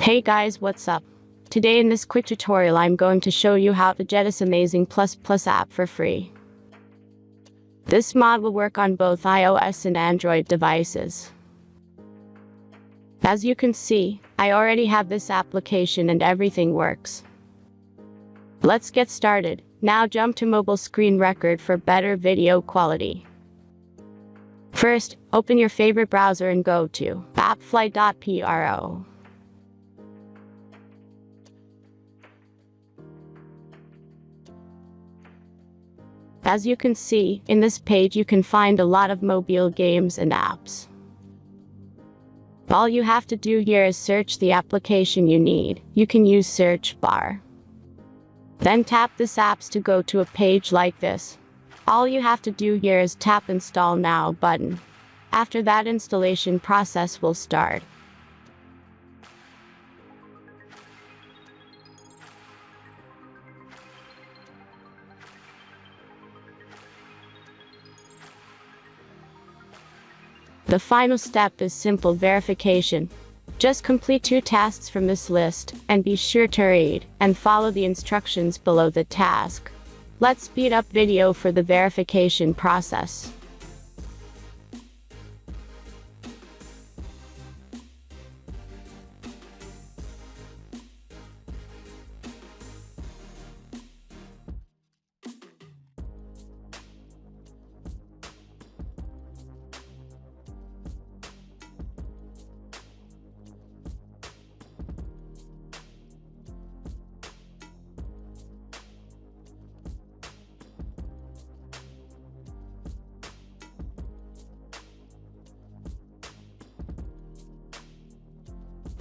Hey guys, what's up? Today in this quick tutorial I'm going to show you how to get this amazing ++ app for free. This mod will work on both iOS and Android devices. As you can see, I already have this application and everything works. Let's get started. Now jump to mobile screen record for better video quality. First, open your favorite browser and go to appfly.pro. As you can see, in this page you can find a lot of mobile games and apps. All you have to do here is search the application you need. You can use search bar. Then tap this apps to go to a page like this. All you have to do here is tap Install Now button. After that, installation process will start. The final step is simple verification. Just complete 2 tasks from this list, and be sure to read and follow the instructions below the task. Let's speed up video for the verification process.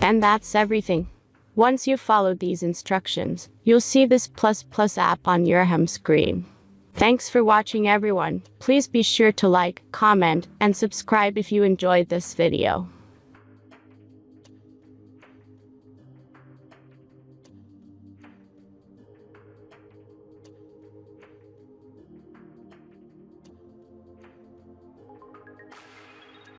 And that's everything. Once you follow these instructions, you'll see this ++ app on your home screen. Thanks for watching everyone. Please be sure to like, comment, and subscribe if you enjoyed this video.